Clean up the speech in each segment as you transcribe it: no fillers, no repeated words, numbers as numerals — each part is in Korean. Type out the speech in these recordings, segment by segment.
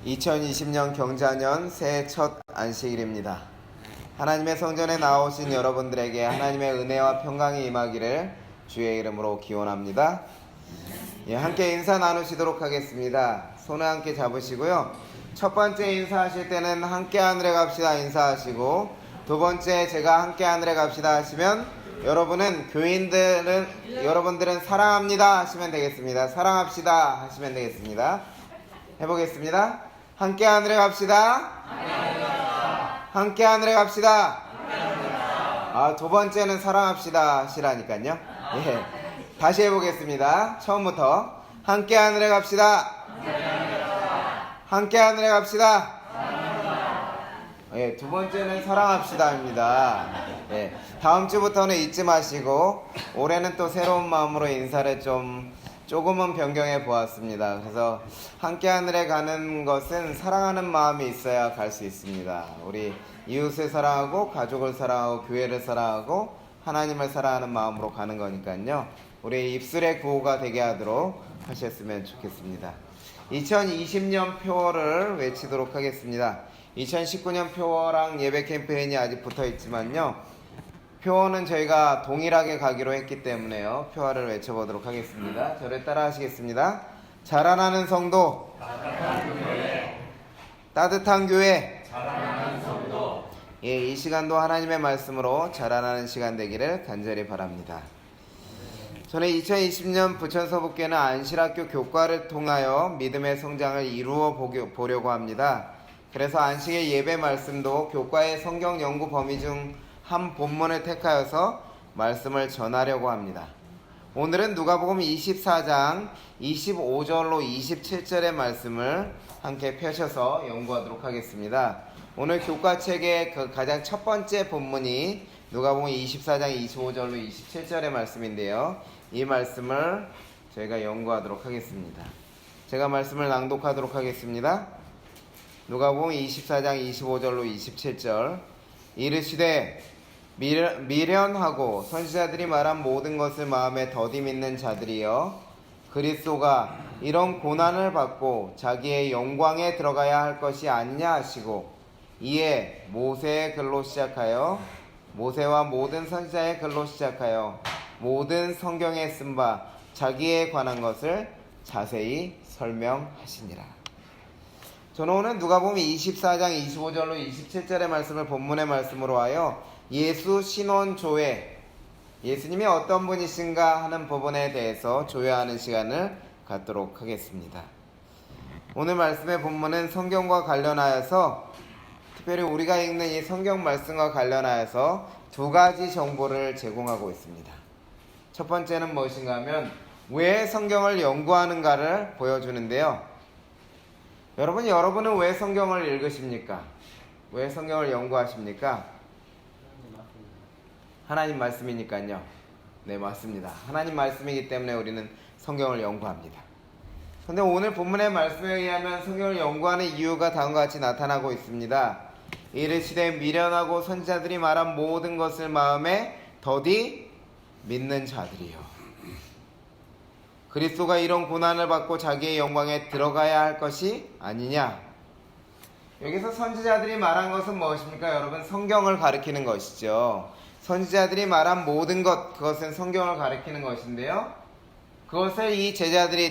2020년 경자년 새해 첫 안식일입니다. 하나님의 성전에 나오신 여러분들에게 하나님의 은혜와 평강이 임하기를 주의 이름으로 기원합니다. 함께 인사 나누시도록 하겠습니다. 손을 함께 잡으시고요. 첫 번째 인사하실 때는 함께 하늘에 갑시다 인사하시고, 두 번째 제가 함께 하늘에 갑시다 하시면 여러분들은 사랑합니다 하시면 되겠습니다. 사랑합시다 하시면 되겠습니다. 해보겠습니다. 함께 하늘에 갑시다. 함께 하늘에 갑시다. 두 번째는 사랑합시다 하시라니까요. 다시 해보겠습니다. 처음부터 함께 하늘에 갑시다. 함께 하늘에 갑시다. 두 번째는 사랑합시다입니다. 다음 주부터는 잊지 마시고, 올해는 또 새로운 마음으로 인사를 조금은 변경해 보았습니다. 그래서 함께 하늘에 가는 것은 사랑하는 마음이 있어야 갈 수 있습니다. 우리 이웃을 사랑하고 가족을 사랑하고 교회를 사랑하고 하나님을 사랑하는 마음으로 가는 거니까요. 우리 입술의 구호가 되게 하도록 하셨으면 좋겠습니다. 2020년 표어를 외치도록 하겠습니다. 2019년 표어랑 예배 캠페인이 아직 붙어 있지만요, 표어는 저희가 동일하게 가기로 했기 때문에요. 표어를 외쳐보도록 하겠습니다. 저를 따라 하시겠습니다. 자라나는 성도, 따뜻한 교회, 이 시간도 하나님의 말씀으로 자라나는 시간 되기를 간절히 바랍니다. 저는 2020년 부천서북교회는 안실학교 교과를 통하여 믿음의 성장을 이루어 보려고 합니다. 그래서 안식의 예배 말씀도 교과의 성경 연구 범위 중 한 본문을 택하여서 말씀을 전하려고 합니다. 오늘은 누가복음 24장 25절로 27절의 말씀을 함께 펴셔서 연구하도록 하겠습니다. 오늘 교과책의 가장 첫 번째 본문이 누가복음 24장 25절로 27절의 말씀인데요. 이 말씀을 저희가 연구하도록 하겠습니다. 제가 말씀을 낭독하도록 하겠습니다. 누가복음 24장 25절로 27절. 이르시되 미련하고 선지자들이 말한 모든 것을 마음에 더디 믿는 자들이여, 그리스도가 이런 고난을 받고 자기의 영광에 들어가야 할 것이 아니냐 하시고, 이에 모세의 글로 시작하여 모세와 모든 선지자의 글로 시작하여 모든 성경에 쓴 바 자기에 관한 것을 자세히 설명하시니라. 저는 오늘 누가복음 24장 25절로 27절의 말씀을 본문의 말씀으로 하여 예수 신원 조회, 예수님이 어떤 분이신가 하는 부분에 대해서 조회하는 시간을 갖도록 하겠습니다. 오늘 말씀의 본문은 성경과 관련하여서, 특별히 우리가 읽는 이 성경 말씀과 관련하여서 두 가지 정보를 제공하고 있습니다. 첫 번째는 무엇인가 하면 왜 성경을 연구하는가를 보여주는데요. 여러분은 왜 성경을 읽으십니까? 왜 성경을 연구하십니까? 하나님 말씀이니까요. 네, 맞습니다. 하나님 말씀이기 때문에 우리는 성경을 연구합니다. 그런데 오늘 본문의 말씀에 의하면 성경을 연구하는 이유가 다음과 같이 나타나고 있습니다. 이르시되 미련하고 선지자들이 말한 모든 것을 마음에 더디 믿는 자들이요, 그리스도가 이런 고난을 받고 자기의 영광에 들어가야 할 것이 아니냐. 여기서 선지자들이 말한 것은 무엇입니까? 여러분, 성경을 가리키는 것이죠. 선지자들이 말한 모든 것, 그것은 성경을 가리키는 것인데요, 그것을 이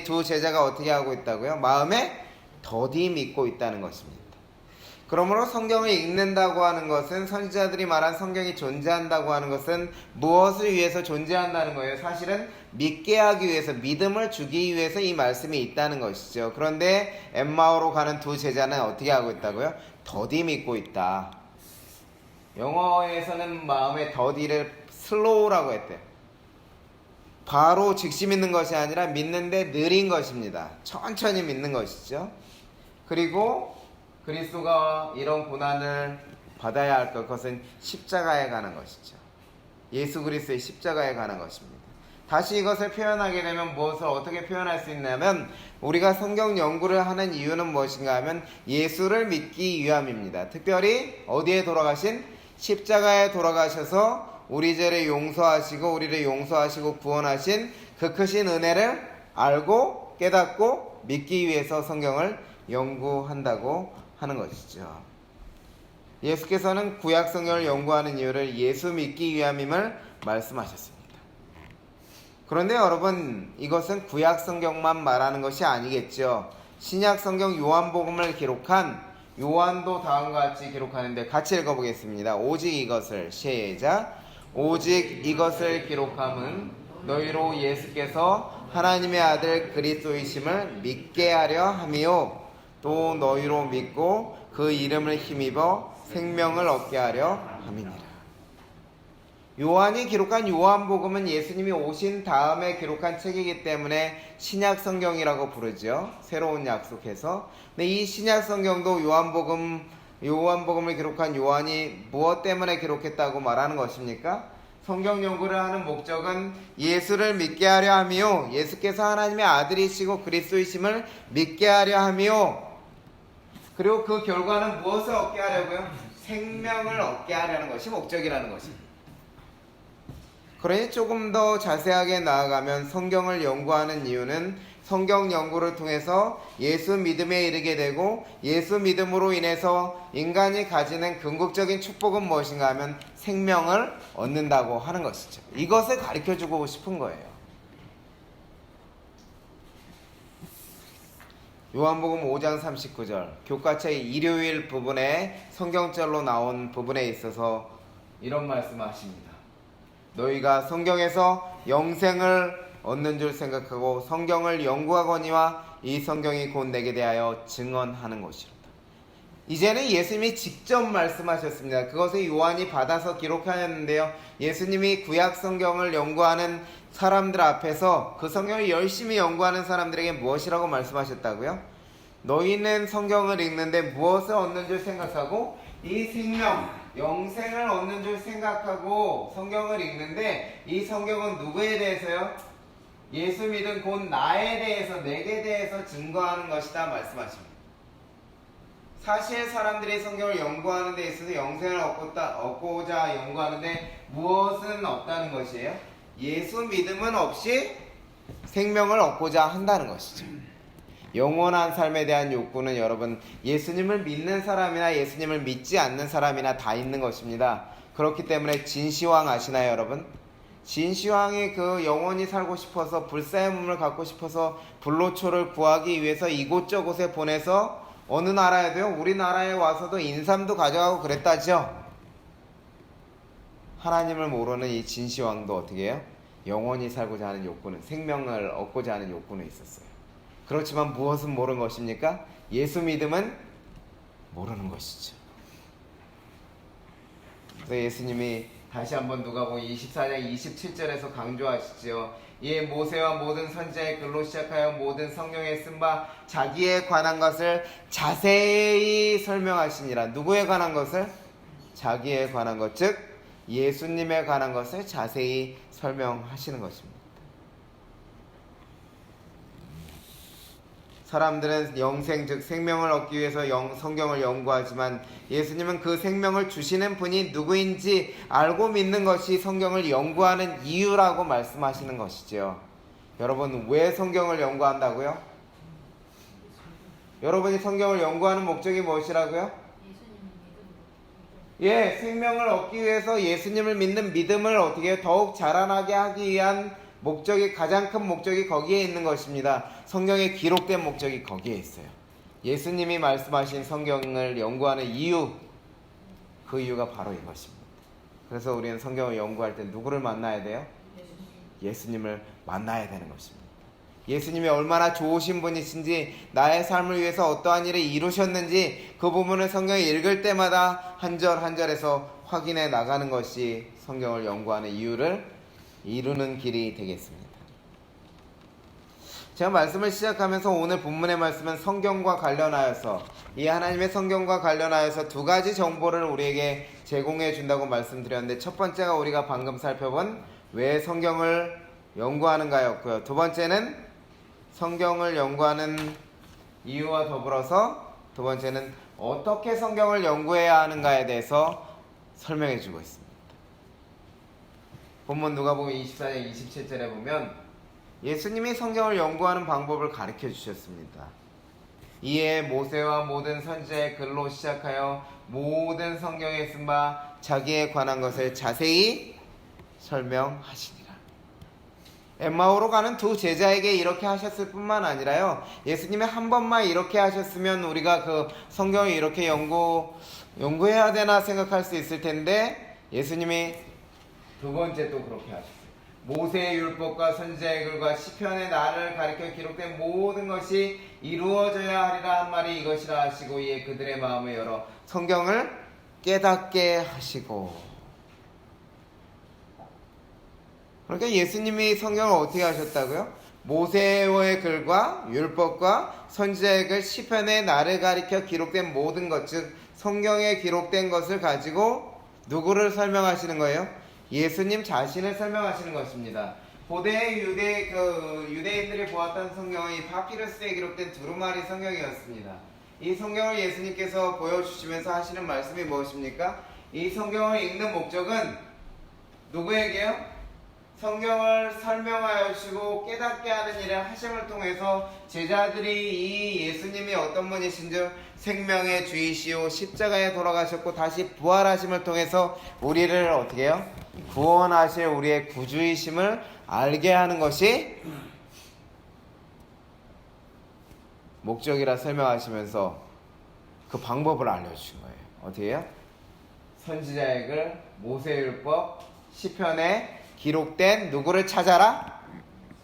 두 제자가 어떻게 하고 있다고요? 마음에 더디 믿고 있다는 것입니다. 그러므로 성경을 읽는다고 하는 것은, 선지자들이 말한 성경이 존재한다고 하는 것은 무엇을 위해서 존재한다는 거예요? 사실은 믿게 하기 위해서, 믿음을 주기 위해서 이 말씀이 있다는 것이죠. 그런데 엠마오로 가는 두 제자는 어떻게 하고 있다고요? 더디 믿고 있다. 영어에서는 마음의 더디를 슬로우라고 했대요. 바로 즉시 믿는 것이 아니라 믿는데 느린 것입니다. 천천히 믿는 것이죠. 그리고 그리스도가 이런 고난을 받아야 할 것, 그것은 십자가에 관한 것이죠. 예수 그리스도의 십자가에 관한 것입니다. 다시 이것을 표현하게 되면 무엇을 어떻게 표현할 수 있냐면, 우리가 성경 연구를 하는 이유는 무엇인가 하면 예수를 믿기 위함입니다. 특별히 어디에 돌아가신? 십자가에 돌아가셔서 우리 죄를 용서하시고 우리를 용서하시고 구원하신 그 크신 은혜를 알고 깨닫고 믿기 위해서 성경을 연구한다고 하는 것이죠. 예수께서는 구약 성경을 연구하는 이유를 예수 믿기 위함임을 말씀하셨습니다. 그런데 여러분, 이것은 구약 성경만 말하는 것이 아니겠죠. 신약 성경 요한복음을 기록한 요한도 다음과 같이 기록하는데 같이 읽어보겠습니다. 오직 이것을, 시작. 오직 이것을 기록함은 너희로 예수께서 하나님의 아들 그리스도이심을 믿게 하려 함이요 또 너희로 믿고 그 이름을 힘입어 생명을 얻게 하려 함이니라. 요한이 기록한 요한복음은 예수님이 오신 다음에 기록한 책이기 때문에 신약 성경이라고 부르죠. 새로운 약속에서. 근데 이 신약 성경도 요한복음을 기록한 요한이 무엇 때문에 기록했다고 말하는 것입니까? 성경 연구를 하는 목적은 예수를 믿게 하려 함이요 예수께서 하나님의 아들이시고 그리스도이심을 믿게 하려 함이요 그리고 그 결과는 무엇을 얻게 하려고요? 생명을 얻게 하려는 것이 목적이라는 것입니다. 그러니 조금 더 자세하게 나아가면 성경을 연구하는 이유는 성경 연구를 통해서 예수 믿음에 이르게 되고 예수 믿음으로 인해서 인간이 가지는 궁극적인 축복은 무엇인가 하면 생명을 얻는다고 하는 것이죠. 이것을 가르쳐주고 싶은 거예요. 요한복음 5장 39절 교과서의 일요일 부분에 성경절로 나온 부분에 있어서 이런 말씀을 하십니다. 너희가 성경에서 영생을 얻는 줄 생각하고 성경을 연구하거니와 이 성경이 곧 내게 대하여 증언하는 것이로다. 이제는 예수님이 직접 말씀하셨습니다. 그것을 요한이 받아서 기록하였는데요. 예수님이 구약 성경을 연구하는 사람들 앞에서 그 성경을 열심히 연구하는 사람들에게 무엇이라고 말씀하셨다고요? 너희는 성경을 읽는데 무엇을 얻는 줄 생각하고 이 생명, 영생을 얻는 줄 생각하고 성경을 읽는데 이 성경은 누구에 대해서요? 예수 믿은 곧 나에 대해서, 내게 대해서 증거하는 것이다 말씀하십니다. 사실 사람들이 성경을 연구하는 데 있어서 영생을 얻고자 연구하는데 무엇은 없다는 것이에요? 예수 믿음은 없이 생명을 얻고자 한다는 것이죠. 영원한 삶에 대한 욕구는 여러분 예수님을 믿는 사람이나 예수님을 믿지 않는 사람이나 다 있는 것입니다. 그렇기 때문에 진시황 아시나요 여러분? 진시황이 그 영원히 살고 싶어서 불사의 몸을 갖고 싶어서 불로초를 구하기 위해서 이곳저곳에 보내서 어느 나라에도요 우리나라에 와서도 인삼도 가져가고 그랬다죠. 하나님을 모르는 이 진시황도 어떻게 해요? 영원히 살고자 하는 욕구는, 생명을 얻고자 하는 욕구는 있었어요. 그렇지만 무엇은 모르는 것입니까? 예수 믿음은 모르는 것이죠. 그래서 예수님이 다시 한번 누가복음 24장 27절에서 강조하시죠. 이에 모세와 모든 선지자의 글로 시작하여 모든 성경에 쓴 바 자기에 관한 것을 자세히 설명하시니라. 누구에 관한 것을? 자기에 관한 것, 즉 예수님에 관한 것을 자세히 설명하시는 것입니다. 사람들은 영생 즉 생명을 얻기 위해서 성경을 연구하지만 예수님은 그 생명을 주시는 분이 누구인지 알고 믿는 것이 성경을 연구하는 이유라고 말씀하시는 것이죠. 여러분 왜 성경을 연구한다고요? 여러분이 성경을 연구하는 목적이 무엇이라고요? 예, 생명을 얻기 위해서 예수님을 믿는 믿음을 어떻게 더욱 자라나게 하기 위한 목적이, 가장 큰 목적이 거기에 있는 것입니다. 성경에 기록된 목적이 거기에 있어요. 예수님이 말씀하신 성경을 연구하는 이유, 그 이유가 바로 이것입니다. 그래서 우리는 성경을 연구할 때 누구를 만나야 돼요? 예수님을 만나야 되는 것입니다. 예수님이 얼마나 좋으신 분이신지, 나의 삶을 위해서 어떠한 일을 이루셨는지 그 부분을 성경을 읽을 때마다 한 절 한 절에서 확인해 나가는 것이 성경을 연구하는 이유를 이루는 길이 되겠습니다. 제가 말씀을 시작하면서 오늘 본문의 말씀은 성경과 관련하여서, 이 하나님의 성경과 관련하여서 두 가지 정보를 우리에게 제공해 준다고 말씀드렸는데, 첫 번째가 우리가 방금 살펴본 왜 성경을 연구하는가였고요. 두 번째는 성경을 연구하는 이유와 더불어서 두 번째는 어떻게 성경을 연구해야 하는가에 대해서 설명해 주고 있습니다. 본문 누가복음 24장 27절에 보면 예수님이 성경을 연구하는 방법을 가르쳐 주셨습니다. 이에 모세와 모든 선지자의 글로 시작하여 모든 성경에 쓴 바 자기에 관한 것을 자세히 설명하시니라. 엠마오로 가는 두 제자에게 이렇게 하셨을 뿐만 아니라요, 예수님이 한 번만 이렇게 하셨으면 우리가 그 성경을 이렇게 연구해야 되나 생각할 수 있을 텐데, 예수님이 두 번째 또 그렇게 하셨어요. 모세의 율법과 선지자의 글과 시편의 나를 가리켜 기록된 모든 것이 이루어져야 하리라 한 말이 이것이라 하시고, 이에 그들의 마음을 열어 성경을 깨닫게 하시고. 그러니까 예수님이 성경을 어떻게 하셨다고요? 모세의 글과 율법과 선지자의 글, 시편의 나를 가리켜 기록된 모든 것, 즉 성경에 기록된 것을 가지고 누구를 설명하시는 거예요? 예수님 자신을 설명하시는 것입니다. 고대 유대인들이 보았던 성경은 이 파피루스에 기록된 두루마리 성경이었습니다. 이 성경을 예수님께서 보여주시면서 하시는 말씀이 무엇입니까? 이 성경을 읽는 목적은 누구에게요? 성경을 설명하여 주시고 깨닫게 하는 일을 하심을 통해서 제자들이 이 예수님이 어떤 분이신지, 생명의 주이시오 십자가에 돌아가셨고 다시 부활하심을 통해서 우리를 어떻게 해요? 구원하실 우리의 구주이심을 알게 하는 것이 목적이라 설명하시면서 그 방법을 알려주신 거예요. 어떻게 해요? 선지자의 글, 모세율법, 시편에 기록된 누구를 찾아라?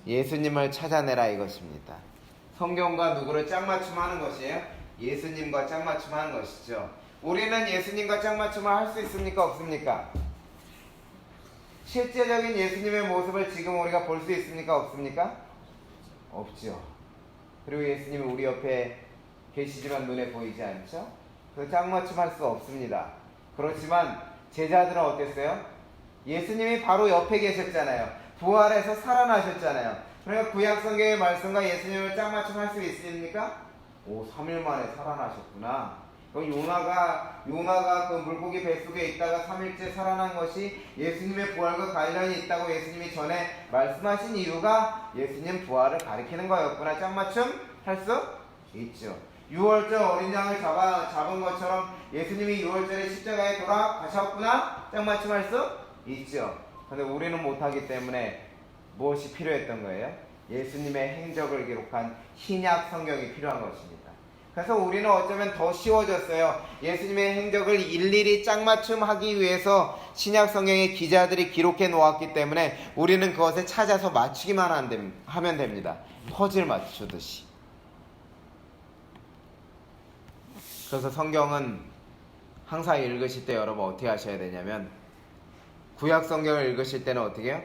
예수님을 찾아내라 이것입니다. 성경과 누구를 짝맞춤하는 것이에요? 예수님과 짝맞춤하는 것이죠. 우리는 예수님과 짝맞춤을 할 수 있습니까? 없습니까? 실제적인 예수님의 모습을 지금 우리가 볼 수 있습니까? 없습니까? 없죠. 그리고 예수님이 우리 옆에 계시지만 눈에 보이지 않죠? 그 짝맞춤 할 수 없습니다. 그렇지만 제자들은 어땠어요? 예수님이 바로 옆에 계셨잖아요. 부활해서 살아나셨잖아요. 그러니까 구약성경의 말씀과 예수님을 짝맞춤할 수 있습니까? 3일 만에 살아나셨구나. 요나가 그 물고기 뱃속에 있다가 3일째 살아난 것이 예수님의 부활과 관련이 있다고 예수님이 전에 말씀하신 이유가 예수님 부활을 가리키는 거였구나. 짝맞춤 할 수 있죠. 6월절 어린 양을 잡은 것처럼 예수님이 6월절에 십자가에 돌아가셨구나. 짝맞춤 할 수 있죠. 근데 우리는 못하기 때문에 무엇이 필요했던 거예요? 예수님의 행적을 기록한 신약 성경이 필요한 것입니다. 그래서 우리는 어쩌면 더 쉬워졌어요. 예수님의 행적을 일일이 짝맞춤하기 위해서 신약 성경의 기자들이 기록해 놓았기 때문에 우리는 그것을 찾아서 맞추기만 하면 됩니다. 퍼즐 맞추듯이. 그래서 성경은 항상 읽으실 때 여러분 어떻게 하셔야 되냐면, 구약 성경을 읽으실 때는 어떻게 해요?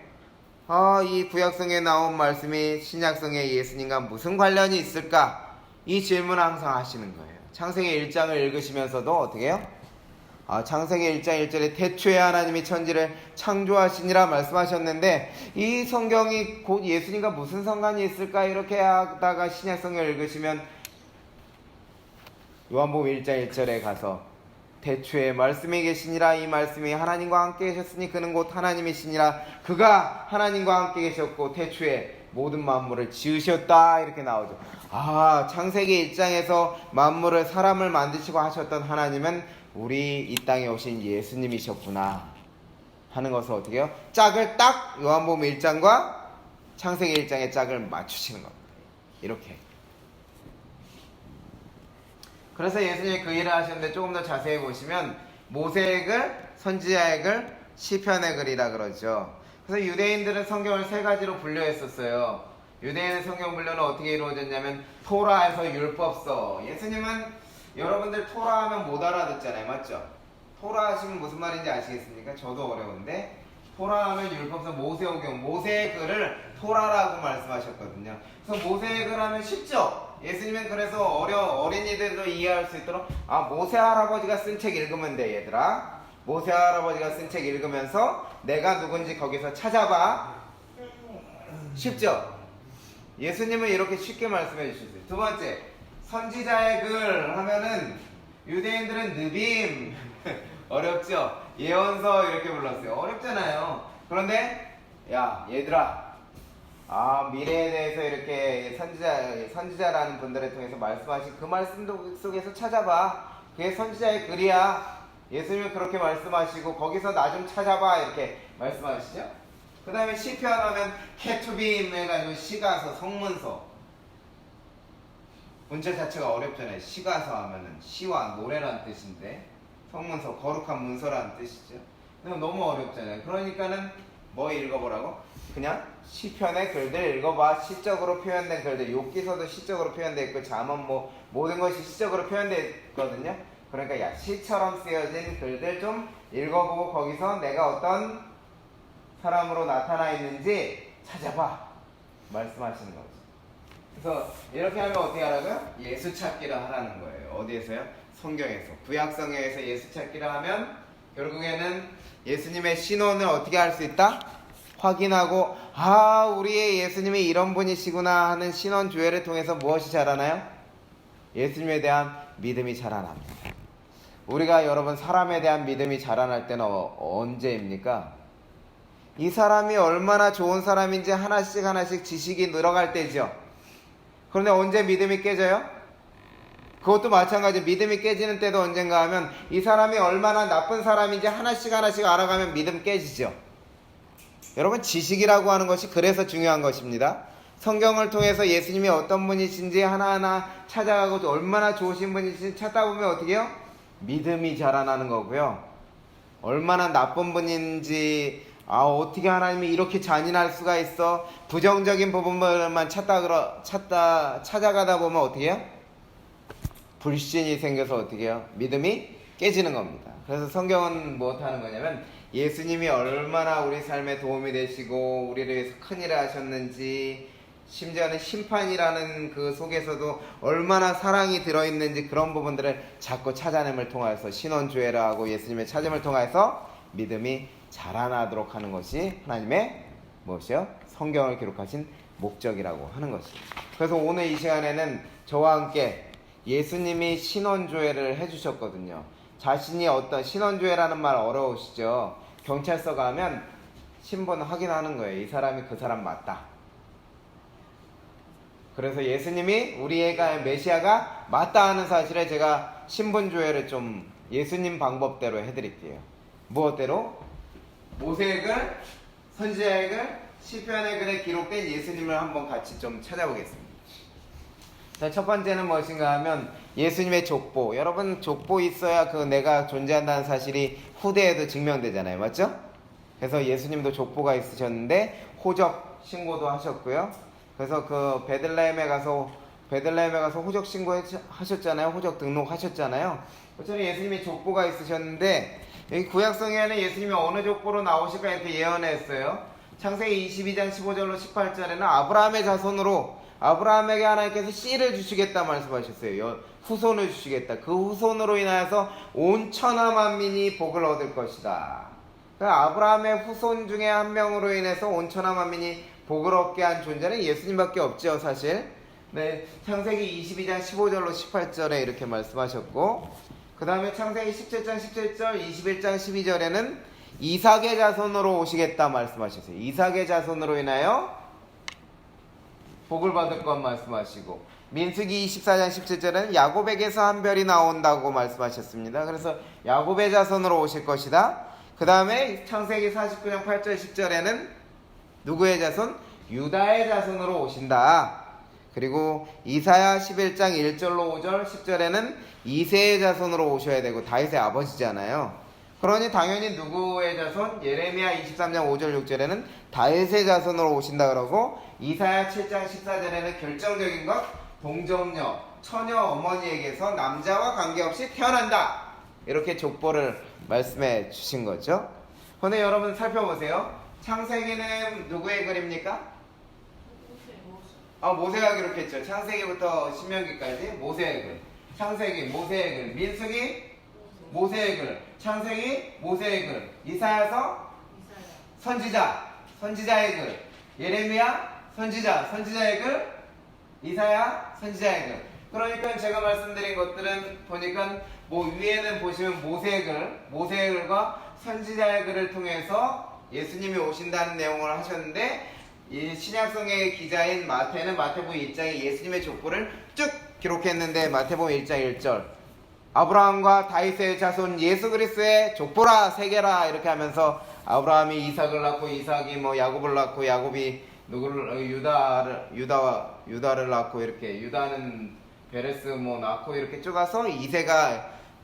이 구약 성경에 나온 말씀이 신약 성경의 예수님과 무슨 관련이 있을까? 이 질문을 항상 하시는 거예요. 창세기 1장을 읽으시면서도 어떻게 해요? 창세기 1장 1절에 태초에 하나님이 천지를 창조하시니라 말씀하셨는데, 이 성경이 곧 예수님과 무슨 상관이 있을까? 이렇게 하다가 신약 성경을 읽으시면 요한복음 1장 1절에 가서 태초에 말씀이 계시니라, 이 말씀이 하나님과 함께 계셨으니 그는 곧 하나님이시니라, 그가 하나님과 함께 계셨고 태초에 모든 만물을 지으셨다 이렇게 나오죠. 창세기 1장에서 만물을, 사람을 만드시고 하셨던 하나님은 우리 이 땅에 오신 예수님이셨구나 하는 것을 어떻게 해요? 짝을 딱 요한복음 1장과 창세기 1장의 짝을 맞추시는 겁니다. 이렇게. 그래서 예수님이 그 일을 하셨는데 조금 더 자세히 보시면 모세의 글, 선지자의 글, 시편의 글이라 그러죠. 그래서 유대인들은 성경을 세 가지로 분류했었어요. 유대인 성경 분류는 어떻게 이루어졌냐면 토라에서 율법서. 예수님은 여러분들 토라 하면 못 알아듣잖아요. 맞죠? 토라 하시면 무슨 말인지 아시겠습니까? 저도 어려운데 토라 하면 율법서, 모세오경, 모세의 글을 토라라고 말씀하셨거든요. 그래서 모세의 글 하면 쉽죠? 예수님은 그래서 어린이들도 이해할 수 있도록 모세 할아버지가 쓴 책 읽으면 돼 얘들아. 모세 할아버지가 쓴 책 읽으면서 내가 누군지 거기서 찾아봐. 쉽죠? 예수님은 이렇게 쉽게 말씀해 주셨어요. 두 번째, 선지자의 글 하면은 유대인들은 느빔 어렵죠? 예언서 이렇게 불렀어요. 어렵잖아요. 그런데 야 얘들아, 미래에 대해서 이렇게 선지자라는 분들을 통해서 말씀하신 그 말씀 속에서 찾아봐. 그게 선지자의 글이야. 예수님은 그렇게 말씀하시고 거기서 나 좀 찾아봐 이렇게 말씀하시죠. 그 다음에 시편 하면 케투빔 해가지고 시가서, 성문서. 문자 자체가 어렵잖아요. 시가서 하면은 시와 노래란 뜻인데 성문서, 거룩한 문서라는 뜻이죠. 근데 너무 어렵잖아요. 그러니까는 뭐 읽어보라고? 그냥 시편의 글들 읽어봐. 시적으로 표현된 글들. 욥기서도 시적으로 표현되어 있고 잠언 뭐 모든 것이 시적으로 표현되어 있거든요. 그러니까 야 시처럼 쓰여진 글들 좀 읽어보고 거기서 내가 어떤 사람으로 나타나 있는지 찾아봐 말씀하시는 거죠. 그래서 이렇게 하면 어떻게 하라고요? 예수 찾기를 하라는 거예요. 어디에서요? 성경에서. 구약 성경에서 예수 찾기를 하면 결국에는 예수님의 신원을 어떻게 할 수 있다? 확인하고 우리의 예수님이 이런 분이시구나 하는 신원 조회를 통해서 무엇이 자라나요? 예수님에 대한 믿음이 자라납니다. 우리가 여러분 사람에 대한 믿음이 자라날 때는 언제입니까? 이 사람이 얼마나 좋은 사람인지 하나씩 지식이 늘어갈 때죠. 그런데 언제 믿음이 깨져요? 그것도 마찬가지. 믿음이 깨지는 때도 언젠가 하면 이 사람이 얼마나 나쁜 사람인지 하나씩 알아가면 믿음 깨지죠. 여러분 지식이라고 하는 것이 그래서 중요한 것입니다. 성경을 통해서 예수님이 어떤 분이신지 하나하나 찾아가고 얼마나 좋으신 분이신지 찾다 보면 어떻게 해요? 믿음이 자라나는 거고요. 얼마나 나쁜 분인지 어떻게 하나님이 이렇게 잔인할 수가 있어? 부정적인 부분만 찾아가다 보면 어떻게 해요? 불신이 생겨서 어떻게 해요? 믿음이 깨지는 겁니다. 그래서 성경은 무엇하는 거냐면 예수님이 얼마나 우리 삶에 도움이 되시고 우리를 위해서 큰일을 하셨는지 심지어는 심판이라는 그 속에서도 얼마나 사랑이 들어있는지 그런 부분들을 자꾸 찾아냄을 통해서 신원조회를 하고 예수님의 찾음을 통해서 믿음이 자라나도록 하는 것이 하나님의 무엇이요? 성경을 기록하신 목적이라고 하는 것입니다. 그래서 오늘 이 시간에는 저와 함께 예수님이 신원조회를 해주셨거든요. 자신이 어떤 신원조회라는 말 어려우시죠? 경찰서 가면 신분 확인하는 거예요. 이 사람이 그 사람 맞다. 그래서 예수님이 우리가 메시아가 맞다 하는 사실에 제가 신분조회를 좀 예수님 방법대로 해드릴게요. 무엇대로? 모세의 글, 선지자의 글, 시편의 글에 기록된 예수님을 한번 같이 좀 찾아보겠습니다. 자, 첫 번째는 무엇인가 하면 예수님의 족보. 여러분 족보 있어야 그 내가 존재한다는 사실이 후대에도 증명되잖아요. 맞죠? 그래서 예수님도 족보가 있으셨는데 호적 신고도 하셨고요. 그래서 그 베들레헴에 가서 호적 신고 하셨잖아요. 호적 등록하셨잖아요. 그처럼 예수님이 족보가 있으셨는데 여기 구약성에는 예수님이 어느 족보로 나오실까 이렇게 예언했어요. 창세기 22장 15절로 18절에는 아브라함의 자손으로 아브라함에게 하나님께서 씨를 주시겠다 말씀하셨어요. 후손을 주시겠다. 그 후손으로 인하여서 온 천하 만민이 복을 얻을 것이다. 그러니까 아브라함의 후손 중에 한 명으로 인해서 온 천하 만민이 복을 얻게 한 존재는 예수님밖에 없죠, 사실. 네, 창세기 22장 15절로 18절에 이렇게 말씀하셨고, 그 다음에 창세기 17장 17절, 21장 12절에는 이삭의 자손으로 오시겠다 말씀하셨어요. 이삭의 자손으로 인하여 복을 받을 것 말씀하시고, 민수기 24장 17절에는 야곱에게서 한 별이 나온다고 말씀하셨습니다. 그래서 야곱의 자손으로 오실 것이다. 그 다음에 창세기 49장 8절 10절에는 누구의 자손? 유다의 자손으로 오신다. 그리고 이사야 11장 1절로 5절 10절에는 이새의 자손으로 오셔야 되고 다윗의 아버지잖아요. 그러니 당연히 누구의 자손? 예레미야 23장 5절 6절에는 다윗의 자손으로 오신다 그러고, 이사야 7장 14절에는 결정적인 것, 동정녀, 처녀 어머니에게서 남자와 관계없이 태어난다. 이렇게 족보를 말씀해 주신 거죠. 그런데 여러분 살펴보세요. 창세기는 누구의 글입니까? 모세가 기록했죠. 창세기부터 신명기까지 모세의 글. 창세기 모세의 글. 민수기 모세의 글. 창세기 모세의 글. 이사야서 선지자의 글. 예레미야 선지자의 글. 이사야 선지자의 글. 그러니까 제가 말씀드린 것들은 보니까 위에는 보시면 모세의 글과 선지자의 글을 통해서 예수님이 오신다는 내용을 하셨는데, 이 신약성의 기자인 마태는 마태복음 1장에 예수님의 족보를 쭉 기록했는데 마태복음 1장 1절 아브라함과 다윗의 자손 예수 그리스도의 족보라 세계라 이렇게 하면서 아브라함이 이삭을 낳고 이삭이 뭐 야곱을 낳고 야곱이 누구를 유다를 낳고 이렇게 유다는 베레스 뭐 낳고 이렇게 쭉 가서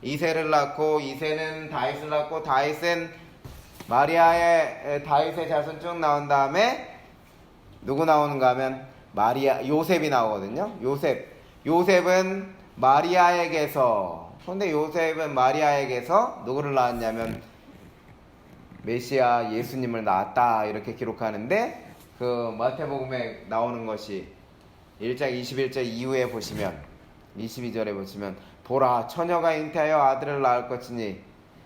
이세를 낳고 이세는 다윗을 낳고 다윗은 마리아의 다윗의 자손 쭉 나온 다음에 누구 나오는가 하면 요셉이 나오거든요. 요셉은 마리아에게서 그런데 요셉은 마리아에게서 누구를 낳았냐면 메시아 예수님을 낳았다 이렇게 기록하는데 그 마태복음에 나오는 것이 1장 21절 이후에 보시면 22절에 보시면 보라 처녀가 잉태하여 아들을 낳을 것이니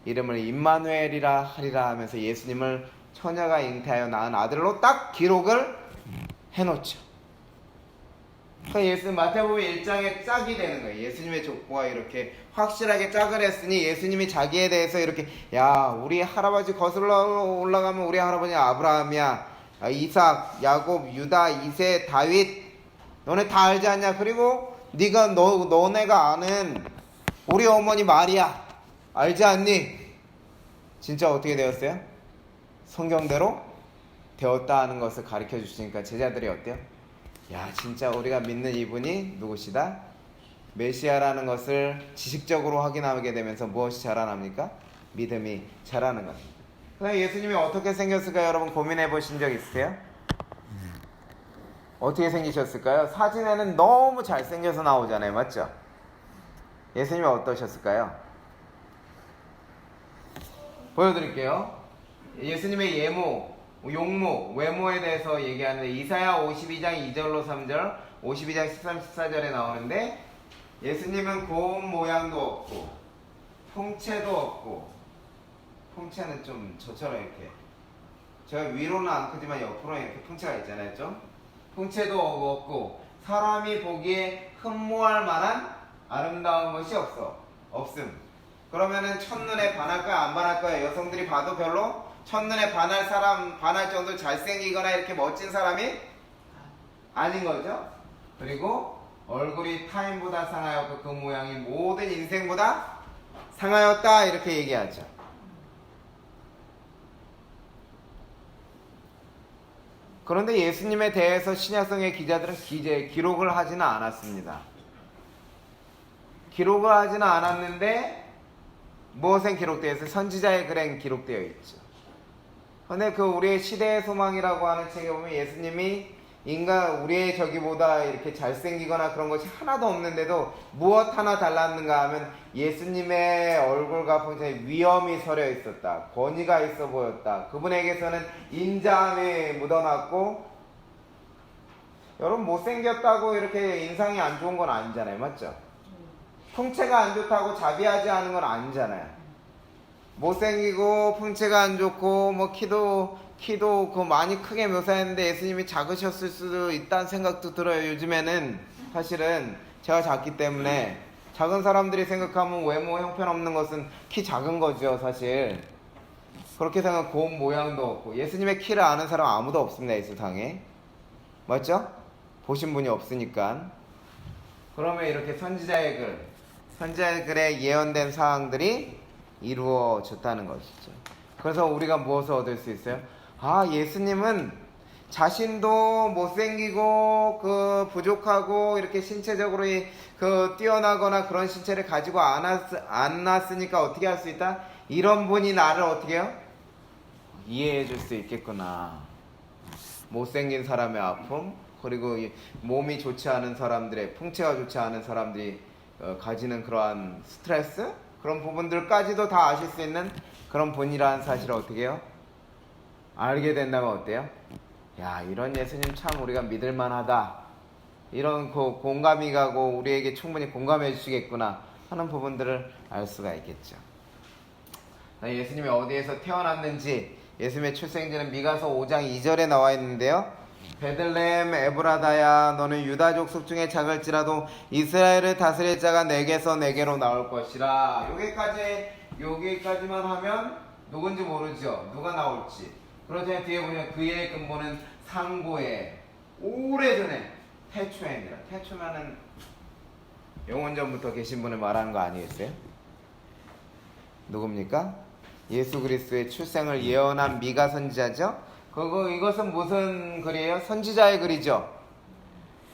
이름을 임마누엘이라 하리라 하면서 예수님을 처녀가 잉태하여 낳은 아들로 딱 기록을 해놓죠. 그러니까 마태복음 1장에 짝이 되는 거예요. 예수님의 족보가 이렇게 확실하게 짝을 했으니 예수님이 자기에 대해서 이렇게 야 우리 할아버지 거슬러 올라가면 우리 할아버지 아브라함이야 이삭, 야곱, 유다, 이세, 다윗 너네 다 알지 않냐? 그리고 너네가 아는 우리 어머니 마리아 알지 않니? 진짜 어떻게 되었어요? 성경대로 되었다 하는 것을 가르쳐 주시니까 제자들이 어때요? 야 진짜 우리가 믿는 이분이 누구시다? 메시아라는 것을 지식적으로 확인하게 되면서 무엇이 자라납니까? 믿음이 자라는 겁니다. 그럼 예수님이 어떻게 생겼을까요? 여러분 고민해 보신 적 있으세요? 어떻게 생기셨을까요? 사진에는 너무 잘생겨서 나오잖아요. 맞죠? 예수님이 어떠셨을까요? 보여드릴게요. 예수님의 용모, 외모에 대해서 얘기하는데 이사야 52장 2절로 3절 52장 13, 14절에 나오는데 예수님은 고운 모양도 없고 풍채도 없고 풍채는 좀 저처럼 이렇게 제가 위로는 안 크지만 옆으로 이렇게 풍채가 있잖아요. 좀 풍채도 없고 사람이 보기에 흠모할 만한 아름다운 것이 없음. 그러면은 첫눈에 반할까요? 안 반할까요? 여성들이 봐도 별로 첫눈에 반할 정도로 잘생기거나 이렇게 멋진 사람이 아닌 거죠. 그리고 얼굴이 타인보다 상하였고 그 모양이 모든 인생보다 상하였다 이렇게 얘기하죠. 그런데 예수님에 대해서 신약성의 기자들은 기록을 하지는 않았습니다. 기록을 하지는 않았는데 무엇에 기록되어 있어요? 선지자의 글에 기록되어 있죠. 그런데 그 우리의 시대의 소망이라고 하는 책에 보면 예수님이 우리의 저기보다 이렇게 잘생기거나 그런 것이 하나도 없는데도 무엇 하나 달랐는가 하면 예수님의 얼굴과 풍채에 위엄이 서려 있었다. 권위가 있어 보였다. 그분에게서는 인자함이 묻어났고 여러분 못생겼다고 이렇게 인상이 안 좋은 건 아니잖아요. 맞죠? 풍채가 안 좋다고 자비하지 않은 건 아니잖아요. 못생기고 풍채가 안 좋고 뭐 키도 그 많이 크게 묘사했는데 예수님이 작으셨을 수도 있다는 생각도 들어요. 요즘에는 사실은 제가 작기 때문에 작은 사람들이 생각하면 외모 형편없는 것은 키 작은 거죠. 사실 그렇게 생각하면 고운 모양도 없고 예수님의 키를 아는 사람 아무도 없습니다. 이 세상에. 맞죠? 보신 분이 없으니까. 그러면 이렇게 선지자의 글에 예언된 사항들이 이루어졌다는 것이죠. 그래서 우리가 무엇을 얻을 수 있어요? 예수님은 자신도 못생기고 부족하고 이렇게 신체적으로 뛰어나거나 그런 신체를 가지고 안 났으니까 어떻게 할 수 있다? 이런 분이 나를 어떻게 해요? 이해해 줄 수 있겠구나. 못생긴 사람의 아픔, 그리고 몸이 좋지 않은 사람들의, 풍채가 좋지 않은 사람들이 가지는 그러한 스트레스, 그런 부분들까지도 다 아실 수 있는 그런 분이라는 사실을 어떻게 해요? 알게 된다면 어때요? 야, 이런 예수님 참 우리가 믿을만하다. 이런 공감이 가고 우리에게 충분히 공감해 주시겠구나 하는 부분들을 알 수가 있겠죠. 예수님이 어디에서 태어났는지 예수님의 출생지는 미가서 5장 2절에 나와 있는데요. 베들레헴 에브라다야 너는 유다 족속 중에 작을지라도 이스라엘을 다스릴 자가 내게로 나올 것이라. 여기까지만 하면 누군지 모르죠. 누가 나올지. 그러자 뒤에 보면 그의 근본은 상고에 오래전에 태초에입니다. 태초면은 영원 전부터 계신 분을 말하는 거 아니겠어요? 누굽니까? 예수 그리스도의 출생을 예언한 미가 선지자죠? 이것은 무슨 글이에요? 선지자의 글이죠.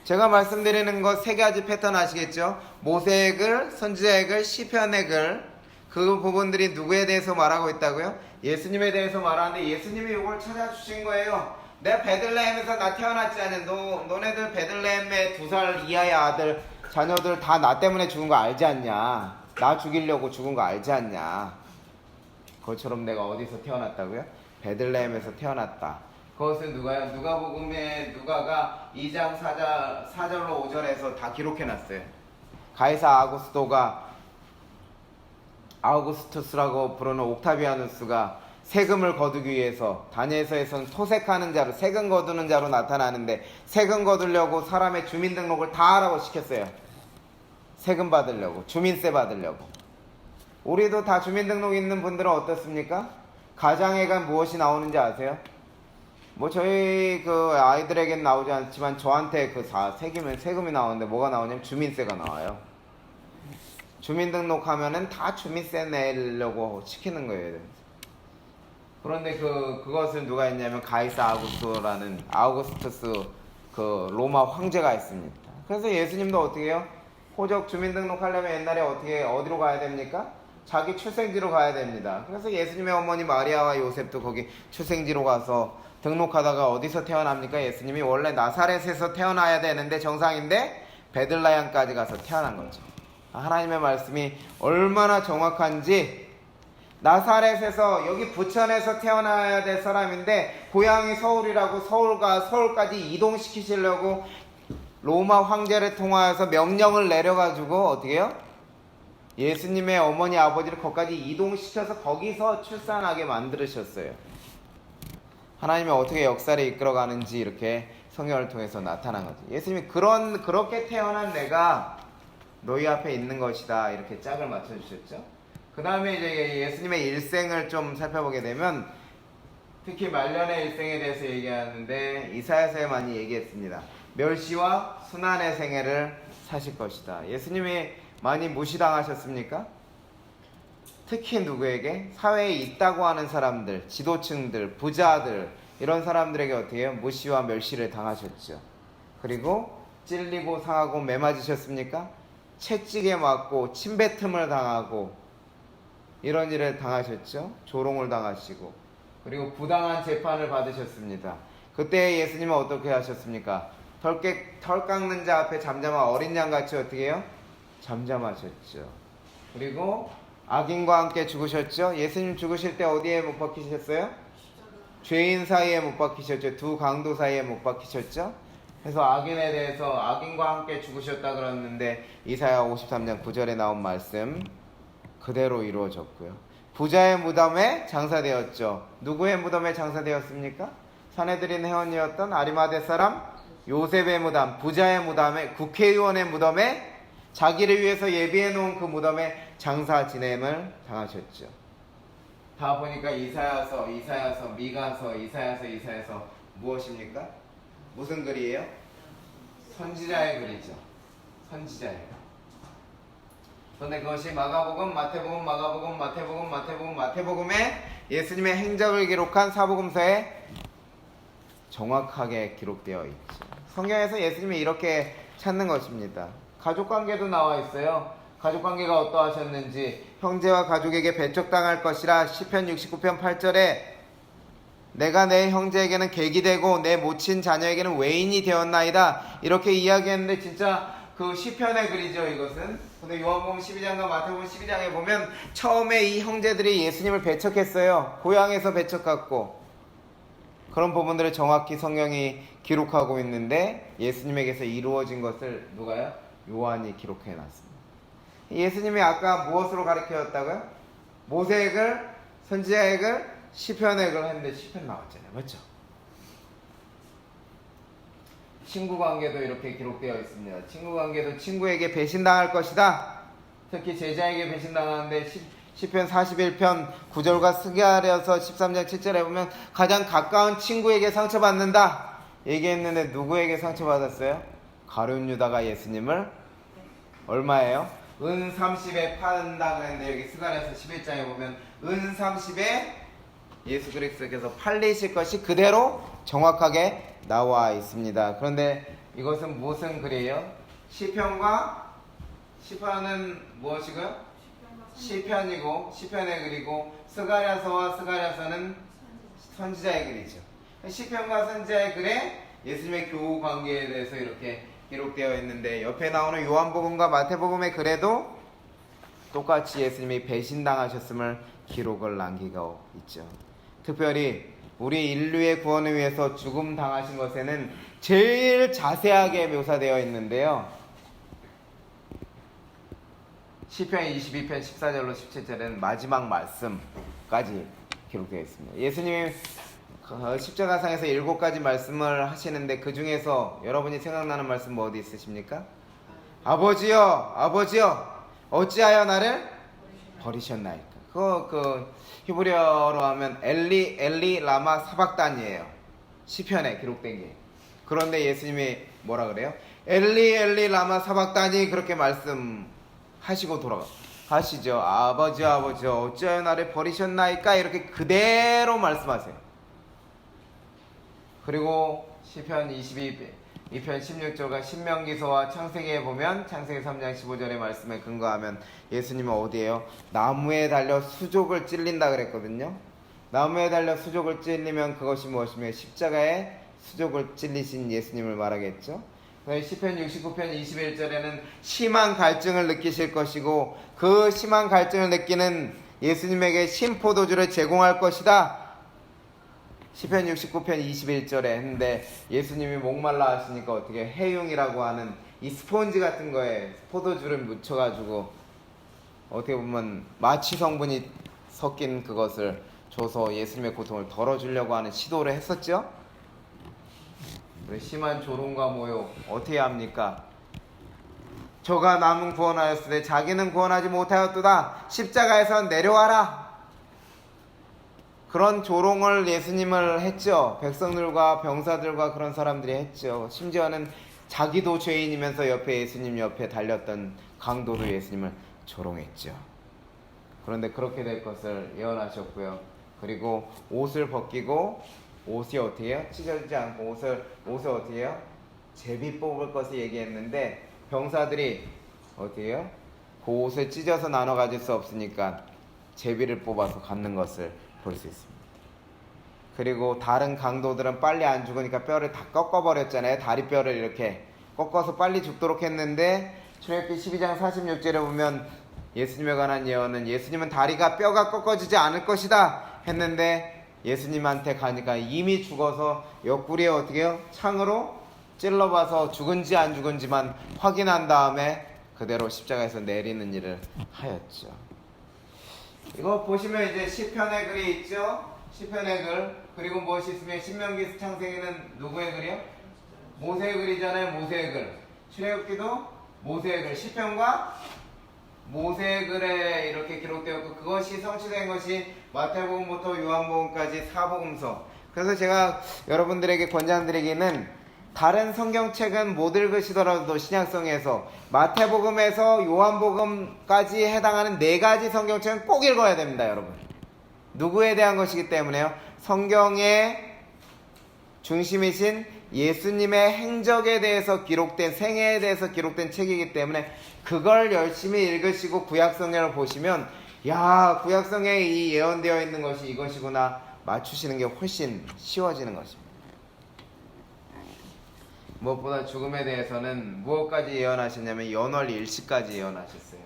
제가 말씀드리는 거 세 가지 패턴 아시겠죠? 모세의 글, 선지자의 글, 시편의 글. 그 부분들이 누구에 대해서 말하고 있다고요? 예수님에 대해서 말하는데 예수님이 이걸 찾아주신 거예요. 내가 베들레헴에서 나 태어났지 않냐? 너네들 베들레헴의 2살 이하의 아들 자녀들 다 나 때문에 죽은 거 알지 않냐? 나 죽이려고 죽은 거 알지 않냐? 그것처럼 내가 어디서 태어났다고요? 베들레헴에서 태어났다. 그것은 누가요? 누가복음에 누가가 2장 4절로 5절에서 다 기록해놨어요. 가이사 아우구스투스라고 부르는 옥타비아누스가 세금을 거두기 위해서 다니엘서에서는 토색하는 자로 세금 거두는 자로 나타나는데 세금 거두려고 사람의 주민등록을 다 하라고 시켰어요. 세금 받으려고, 주민세 받으려고. 우리도 다 주민등록 있는 분들은 어떻습니까? 가장에가 무엇이 나오는지 아세요? 뭐 저희 그 아이들에겐 나오지 않지만 저한테 그 세금이 나오는데 뭐가 나오냐면 주민세가 나와요. 주민등록하면은 다 주민세 내려고 시키는 거예요. 그런데 그것을 누가 했냐면 가이사 아우구스투스 그 로마 황제가 했습니다. 그래서 예수님도 어떻게 해요? 호적 주민등록 하려면 옛날에 어디로 가야 됩니까? 자기 출생지로 가야 됩니다. 그래서 예수님의 어머니 마리아와 요셉도 거기 출생지로 가서 등록하다가 어디서 태어납니까? 예수님이 원래 나사렛에서 태어나야 되는데 정상인데 베들레헴까지 가서 태어난 거죠. 하나님의 말씀이 얼마나 정확한지 나사렛에서 여기 부천에서 태어나야 될 사람인데 고향이 서울이라고 서울까지 이동시키시려고 로마 황제를 통하여서 명령을 내려가지고 어떻게 해요? 예수님의 어머니 아버지를 거기까지 이동시켜서 거기서 출산하게 만들으셨어요. 하나님이 어떻게 역사를 이끌어가는지 이렇게 성경을 통해서 나타난 거죠. 예수님이 그렇게 태어난 내가 너희 앞에 있는 것이다 이렇게 짝을 맞춰주셨죠. 그 다음에 이제 예수님의 일생을 좀 살펴보게 되면 특히 말년의 일생에 대해서 얘기하는데 이사야서에 많이 얘기했습니다. 멸시와 순환의 생애를 사실 것이다. 예수님이 많이 무시당하셨습니까? 특히 누구에게? 사회에 있다고 하는 사람들, 지도층들, 부자들 이런 사람들에게 어떻게 해요? 무시와 멸시를 당하셨죠. 그리고 찔리고 상하고 매맞으셨습니까? 채찍에 맞고 침뱉음을 당하고 이런 일을 당하셨죠. 조롱을 당하시고 그리고 부당한 재판을 받으셨습니다. 그때 예수님은 어떻게 하셨습니까? 털 깎는 자 앞에 잠잠한 어린 양같이 어떻게 해요? 잠잠하셨죠. 그리고 악인과 함께 죽으셨죠. 예수님 죽으실 때 어디에 못 박히셨어요? 죄인 사이에 못 박히셨죠. 두 강도 사이에 못 박히셨죠. 그래서 악인에 대해서 악인과 함께 죽으셨다 그랬는데 이사야 53장 9절에 나온 말씀 그대로 이루어졌고요. 부자의 무덤에 장사되었죠. 누구의 무덤에 장사되었습니까? 사내들인 회원이었던 아리마대 사람 요셉의 무덤, 부자의 무덤에, 국회의원의 무덤에 자기를 위해서 예비해 놓은 그 무덤에 장사 지냄을 당하셨죠. 다 보니까 이사야서, 미가서, 이사야서 무엇입니까? 무슨 글이에요? 선지자의 글이죠. 선지자의 글. 그런데 그것이 마가복음, 마태복음에 예수님의 행적을 기록한 사복음서에 정확하게 기록되어 있죠. 성경에서 예수님이 이렇게 찾는 것입니다. 가족관계도 나와 있어요. 가족관계가 어떠하셨는지 형제와 가족에게 배척당할 것이라 시편 69편 8절에 내가 내 형제에게는 객이 되고 내 모친 자녀에게는 외인이 되었나이다 이렇게 이야기했는데 진짜 그 시편의 글이죠. 이것은. 근데 요한복음 12장과 마태복음 12장에 보면 처음에 이 형제들이 예수님을 배척했어요. 고향에서 배척했고 그런 부분들을 정확히 성경이 기록하고 있는데 예수님에게서 이루어진 것을 누가요? 요한이 기록해 놨습니다. 예수님이 아까 무엇으로 가르쳤다고요? 모세의 글, 선지자의 글, 시편의 글 했는데 시편 나왔잖아요. 맞죠? 친구 관계도 이렇게 기록되어 있습니다. 친구 관계도 친구에게 배신당할 것이다. 특히 제자에게 배신당하는데 시편 41편 9절과 스가랴서 13장 7절에 보면 가장 가까운 친구에게 상처받는다. 얘기했는데 누구에게 상처받았어요? 가룟 유다가 예수님을 얼마예요? 은 30에 판다 그랬는데 여기 스가랴서 11장에 보면 은 30에 예수 그리스도께서 팔리실 것이 그대로 정확하게 나와 있습니다. 그런데 이것은 무슨 글이에요? 시편과 시편은 무엇이고요? 시편이고 시편의 글이고 스가랴서와 스가랴서는 선지자의 글이죠. 시편과 선지자의 글에 예수님의 교우 관계에 대해서 이렇게 기록되어 있는데 옆에 나오는 요한복음과 마태복음의 글에도 똑같이 예수님이 배신당하셨음을 기록을 남기고 있죠. 특별히 우리 인류의 구원을 위해서 죽음 당하신 것에는 제일 자세하게 묘사되어 있는데요. 시편 22편 14절로 17절에는 마지막 말씀까지 기록되어 있습니다. 예수님이 십자가상에서 7가지 말씀을 하시는데 그 중에서 여러분이 생각나는 말씀 뭐 어디 있으십니까? 아버지여 아버지여 어찌하여 나를 버리셨나이까. 그 히브리어로 하면 엘리 엘리 라마 사박단이에요. 시편에 기록된 게. 그런데 예수님이 뭐라 그래요? 엘리 엘리 라마 사박단이 그렇게 말씀하시고 돌아가시죠. 아버지 아버지 어찌하여 나를 버리셨나이까 이렇게 그대로 말씀하세요. 그리고 시편 22편 16절과 신명기서와 창세기에 보면 창세기 3장 15절의 말씀에 근거하면 예수님은 어디에요? 나무에 달려 수족을 찔린다 그랬거든요. 나무에 달려 수족을 찔리면 그것이 무엇이며 십자가에 수족을 찔리신 예수님을 말하겠죠. 시편 69편 21절에는 심한 갈증을 느끼실 것이고 그 심한 갈증을 느끼는 예수님에게 신포도주를 제공할 것이다. 시편 69편 21절에 했는데 예수님이 목말라 하시니까 어떻게 해융이라고 하는 이 스폰지 같은 거에 포도주를 묻혀가지고 어떻게 보면 마취 성분이 섞인 그것을 줘서 예수님의 고통을 덜어주려고 하는 시도를 했었죠. 심한 조롱과 모욕 어떻게 합니까? 저가 남은 구원하였으되 자기는 구원하지 못하였도다. 십자가에서 내려와라. 그런 조롱을 예수님을 했죠. 백성들과 병사들과 그런 사람들이 했죠. 심지어는 자기도 죄인이면서 옆에 예수님 옆에 달렸던 강도도 예수님을 조롱했죠. 그런데 그렇게 될 것을 예언하셨고요. 그리고 옷을 벗기고 옷이 어떻게 해요? 찢어지지 않고 옷을 어떻게 해요? 제비 뽑을 것을 얘기했는데 병사들이 어떻게 해요? 그 옷을 찢어서 나눠 가질 수 없으니까 제비를 뽑아서 갖는 것을 볼 수 있습니다. 그리고 다른 강도들은 빨리 안 죽으니까 뼈를 다 꺾어버렸잖아요. 다리뼈를 이렇게 꺾어서 빨리 죽도록 했는데 출애굽기 12장 46절에 보면 예수님에 관한 예언은 예수님은 뼈가 꺾어지지 않을 것이다 했는데 예수님한테 가니까 이미 죽어서 옆구리에 어떻게 해요? 창으로 찔러봐서 죽은지 안 죽은지만 확인한 다음에 그대로 십자가에서 내리는 일을 하였죠. 이거 보시면 이제 시편의 글이 있죠. 시편의 글. 그리고 무엇이 있으면 신명기 창세기는 누구의 글이요? 모세의 글이잖아요. 모세의 글. 출애굽기도 모세의 글. 시편과 모세의 글에 이렇게 기록되었고 그것이 성취된 것이 마태복음부터 요한복음까지 사복음서. 그래서 제가 여러분들에게 권장드리기는 다른 성경책은 못 읽으시더라도 신약성에서 마태복음에서 요한복음까지 해당하는 4가지 성경책은 꼭 읽어야 됩니다. 여러분. 누구에 대한 것이기 때문에요. 성경의 중심이신 예수님의 행적에 대해서 기록된 생애에 대해서 기록된 책이기 때문에 그걸 열심히 읽으시고 구약성경을 보시면 야 구약성경에 이 예언되어 있는 것이 이것이구나 맞추시는 게 훨씬 쉬워지는 것입니다. 무엇보다 죽음에 대해서는 무엇까지 예언하셨냐면 연월일시까지 예언하셨어요.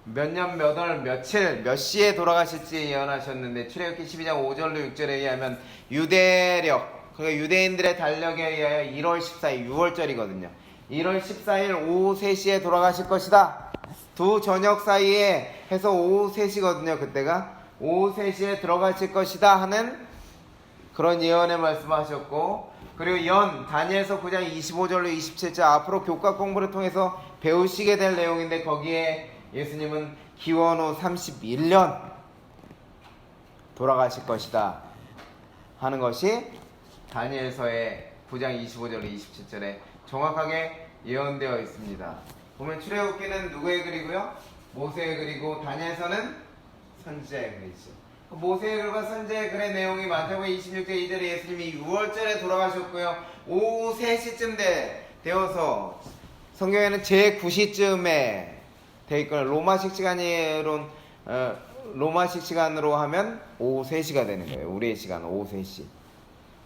몇 년, 몇 월, 며칠, 몇 시에 돌아가실지 예언하셨는데 출애굽기 12장 5절로 6절에 의하면 유대력, 그러니까 유대인들의 달력에 의하여 1월 14일, 6월절이거든요. 1월 14일 오후 3시에 돌아가실 것이다. 두 저녁 사이에 해서 오후 3시거든요. 그때가 오후 3시에 들어가실 것이다 하는 그런 예언의 말씀하셨고 그리고 다니엘서 9장 25절로 27절 앞으로 교과 공부를 통해서 배우시게 될 내용인데 거기에 예수님은 기원 후 31년 돌아가실 것이다 하는 것이 다니엘서의 9장 25절 27절에 정확하게 예언되어 있습니다. 보면 출애굽기는 누구의 글이고요? 모세의 글이고, 다니엘서는 선지자의 글이죠. 모세의 글과 선지자의 글의 내용이 마태복음 26장 2절에 예수님이 6월절에 돌아가셨고요, 오후 3시쯤 되어서 성경에는 제9시쯤에 되어 있거나 로마식 시간으로 하면 오후 3시가 되는 거예요. 우리의 시간 오후 3시.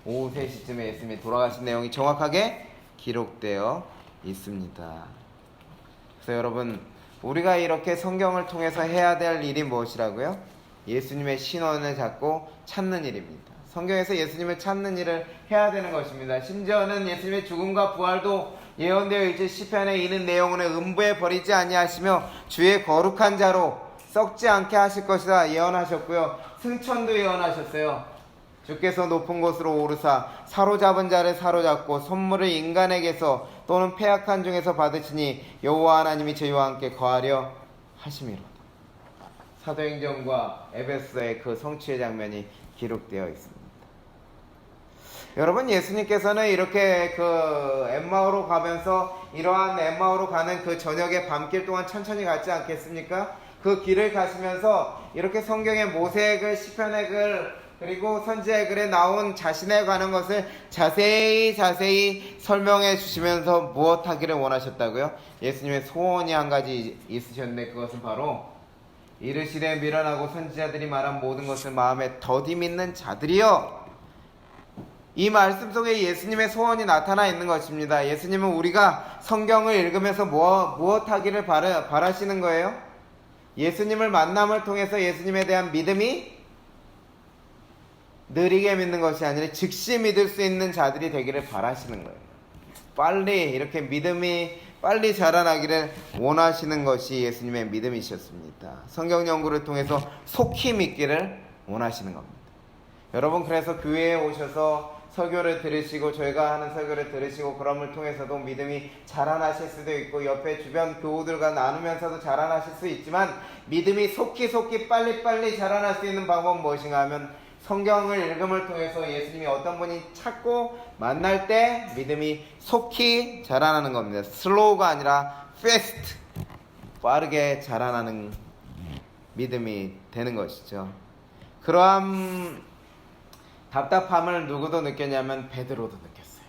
오후 3시쯤에 예수님이 돌아가신 내용이 정확하게 기록되어 있습니다. 그래서 여러분, 우리가 이렇게 성경을 통해서 해야 될 일이 무엇이라고요? 예수님의 신원을 잡고 찾는 일입니다. 성경에서 예수님을 찾는 일을 해야 되는 것입니다. 심지어는 예수님의 죽음과 부활도 예언되어 있지, 시편에 있는 내용은 음부에 버리지 아니하시며 주의 거룩한 자로 썩지 않게 하실 것이다 예언하셨고요, 승천도 예언하셨어요. 주께서 높은 곳으로 오르사 사로잡은 자를 사로잡고 선물을 인간에게서 또는 패악한 중에서 받으시니 여호와 하나님이 저희와 함께 거하려 하심이로다. 사도행전과 에베소의 그 성취의 장면이 기록되어 있습니다. 여러분, 예수님께서는 이렇게 그 엠마오로 가면서 이러한 엠마오로 가는 그 저녁의 밤길 동안 천천히 갔지 않겠습니까? 그 길을 가시면서 이렇게 성경의 모세의 글, 시편의 글, 그리고 선지자의 글에 나온 자신에 관한 것을 자세히 설명해 주시면서 무엇 하기를 원하셨다고요? 예수님의 소원이 한 가지 있으셨는데, 그것은 바로 이르시되 미련하고 선지자들이 말한 모든 것을 마음에 더디 믿는 자들이여. 이 말씀 속에 예수님의 소원이 나타나 있는 것입니다. 예수님은 우리가 성경을 읽으면서 무엇 하기를 바라시는 거예요? 예수님을 만남을 통해서 예수님에 대한 믿음이 느리게 믿는 것이 아니라 즉시 믿을 수 있는 자들이 되기를 바라시는 거예요. 빨리 이렇게 믿음이 빨리 자라나기를 원하시는 것이 예수님의 믿음이셨습니다. 성경 연구를 통해서 속히 믿기를 원하시는 겁니다. 여러분, 그래서 교회에 오셔서 설교를 들으시고, 저희가 하는 설교를 들으시고, 그럼을 통해서도 믿음이 자라나실 수도 있고, 옆에 주변 교우들과 나누면서도 자라나실 수 있지만, 믿음이 속히 빨리 자라날 수 있는 방법은 무엇인가 하면, 성경을 읽음을 통해서 예수님이 어떤 분이 찾고 만날 때 믿음이 속히 자라나는 겁니다. 슬로우가 아니라 fast, 빠르게 자라나는 믿음이 되는 것이죠. 그러한 답답함을 누구도 느꼈냐면 베드로도 느꼈어요.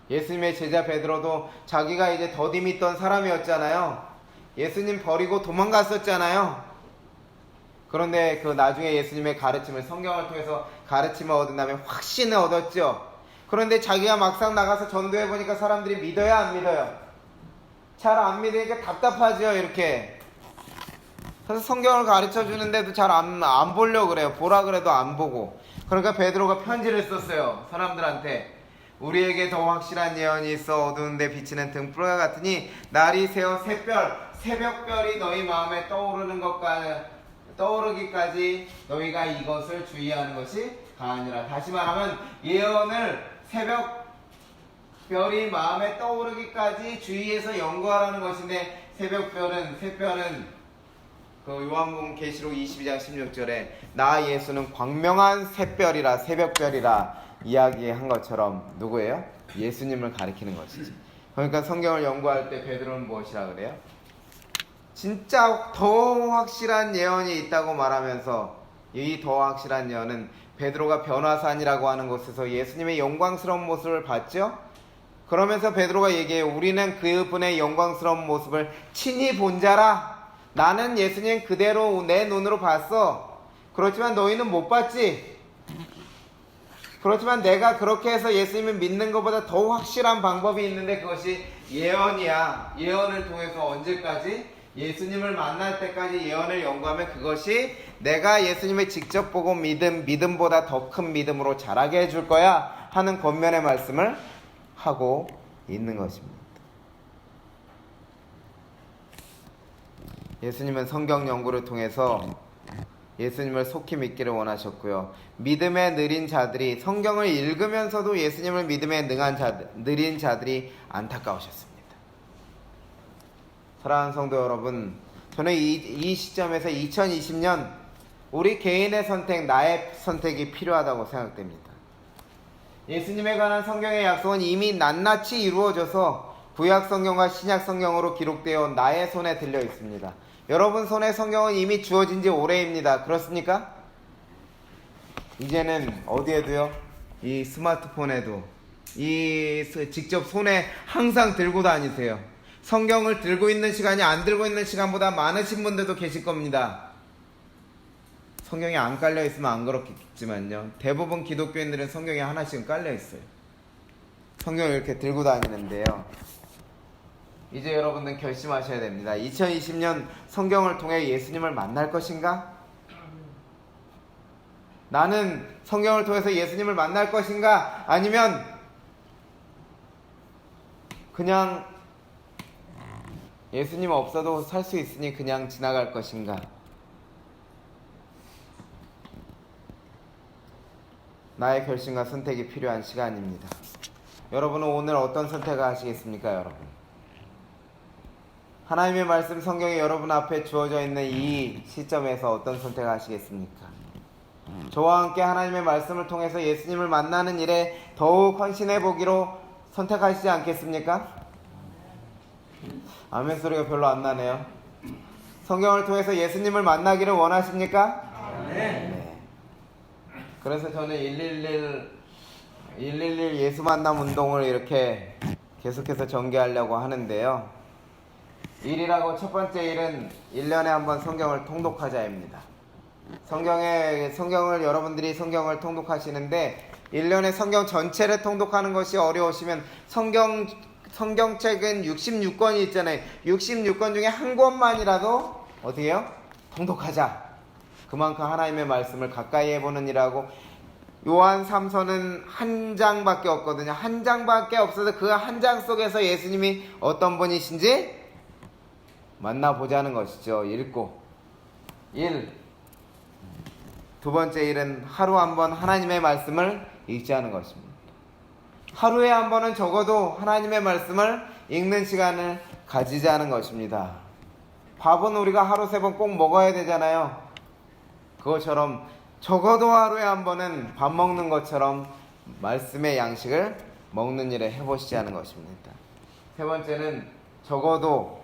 예수님의 제자 베드로도 자기가 이제 더디 믿던 사람이었잖아요. 예수님 버리고 도망갔었잖아요. 그런데 그 나중에 예수님의 가르침을, 성경을 통해서 가르침을 얻은 다음에 확신을 얻었죠. 그런데 자기가 막상 나가서 전도해보니까 사람들이 믿어요, 안 믿어요? 잘 안 믿으니까 답답하죠, 이렇게. 그래서 성경을 가르쳐 주는데도 잘 안 보려고 그래요. 보라 그래도 안 보고. 그러니까 베드로가 편지를 썼어요, 사람들한테. 우리에게 더 확실한 예언이 있어 어두운데 비치는 등불과 같으니 날이 새어 새벽별이 너희 마음에 떠오르기까지 너희가 이것을 주의하는 것이 가하니라. 다시 말하면 예언을 새벽별이 마음에 떠오르기까지 주의해서 연구하라는 것인데, 새별은 그 요한복음 계시록 22장 16절에 나 예수는 광명한 새벽별이라 이야기한 것처럼 누구예요? 예수님을 가리키는 것이지. 그러니까 성경을 연구할 때 베드로는 무엇이라 그래요? 진짜 더 확실한 예언이 있다고 말하면서, 이 더 확실한 예언은 베드로가 변화산이라고 하는 곳에서 예수님의 영광스러운 모습을 봤죠? 그러면서 베드로가 얘기해요. 우리는 그분의 영광스러운 모습을 친히 본 자라. 나는 예수님 그대로 내 눈으로 봤어. 그렇지만 너희는 못 봤지. 그렇지만 내가 그렇게 해서 예수님을 믿는 것보다 더 확실한 방법이 있는데, 그것이 예언이야. 예언을 통해서 언제까지? 예수님을 만날 때까지 예언을 연구하면 그것이 내가 예수님을 직접 보고 믿음보다 더 큰 믿음으로 자라게 해줄 거야 하는 권면의 말씀을 하고 있는 것입니다. 예수님은 성경 연구를 통해서 예수님을 속히 믿기를 원하셨고요. 믿음에 느린 자들이, 성경을 읽으면서도 예수님을 믿음에 느린 자들이 안타까우셨습니다. 사랑하는 성도 여러분, 저는 이 시점에서 2020년 우리 개인의 선택, 나의 선택이 필요하다고 생각됩니다. 예수님에 관한 성경의 약속은 이미 낱낱이 이루어져서 구약 성경과 신약 성경으로 기록되어 나의 손에 들려 있습니다. 여러분 손에 성경은 이미 주어진 지 오래입니다. 그렇습니까? 이제는 어디에도요? 이 스마트폰에도 직접 손에 항상 들고 다니세요. 성경을 들고 있는 시간이 안 들고 있는 시간보다 많으신 분들도 계실 겁니다. 성경이 안 깔려 있으면 안 그렇겠지만요. 대부분 기독교인들은 성경이 하나씩은 깔려 있어요. 성경을 이렇게 들고 다니는데요. 이제 여러분들 결심하셔야 됩니다. 2020년 성경을 통해 예수님을 만날 것인가? 나는 성경을 통해서 예수님을 만날 것인가? 아니면 그냥 예수님 없어도 살 수 있으니 그냥 지나갈 것인가? 나의 결심과 선택이 필요한 시간입니다. 여러분은 오늘 어떤 선택을 하시겠습니까, 여러분? 하나님의 말씀 성경이 여러분 앞에 주어져 있는 이 시점에서 어떤 선택을 하시겠습니까? 저와 함께 하나님의 말씀을 통해서 예수님을 만나는 일에 더욱 헌신해 보기로 선택하시지 않겠습니까? 아멘 소리가 별로 안 나네요. 성경을 통해서 예수님을 만나기를 원하십니까? 네. 그래서 저는 111 예수 만남 운동을 이렇게 계속해서 전개하려고 하는데요. 1이라고 첫 번째 일은 1년에 한 번 성경을 통독하자입니다. 성경을 여러분들이 성경을 통독하시는데 1년에 성경 전체를 통독하는 것이 어려우시면 성경책은 66권이 있잖아요. 66권 중에 한 권만이라도 어떻게 해요? 통독하자. 그만큼 하나님의 말씀을 가까이 해보는 일하고, 요한 3서는 한 장밖에 없거든요. 한 장밖에 없어서 그 한 장 속에서 예수님이 어떤 분이신지 만나보자는 것이죠. 읽고. 2 번째 일은 하루 한 번 하나님의 말씀을 읽지 않은 것입니다. 하루에 한 번은 적어도 하나님의 말씀을 읽는 시간을 가지자는 것입니다. 밥은 우리가 하루 3번 꼭 먹어야 되잖아요. 그것처럼 적어도 하루에 한 번은 밥 먹는 것처럼 말씀의 양식을 먹는 일에 해보시자는 것입니다. 3 번째는 적어도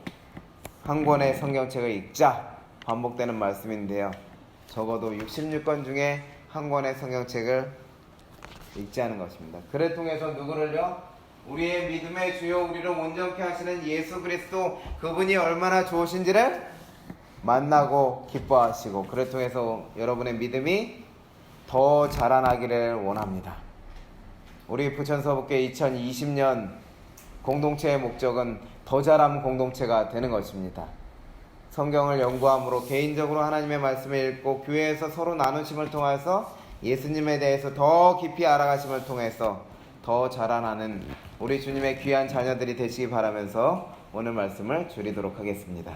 한 권의 성경책을 읽자. 반복되는 말씀인데요. 적어도 66권 중에 한 권의 성경책을 읽지 않은 것입니다. 그를 통해서 누구를요? 우리의 믿음의 주요 우리를 온전케 하시는 예수 그리스도, 그분이 얼마나 좋으신지를 만나고 기뻐하시고, 그를 통해서 여러분의 믿음이 더 자라나기를 원합니다. 우리 부천서북교회 2020년 공동체의 목적은 더 자람 공동체가 되는 것입니다. 성경을 연구함으로 개인적으로 하나님의 말씀을 읽고 교회에서 서로 나누심을 통해서 예수님에 대해서 더 깊이 알아가심을 통해서 더 자라나는 우리 주님의 귀한 자녀들이 되시기 바라면서 오늘 말씀을 줄이도록 하겠습니다.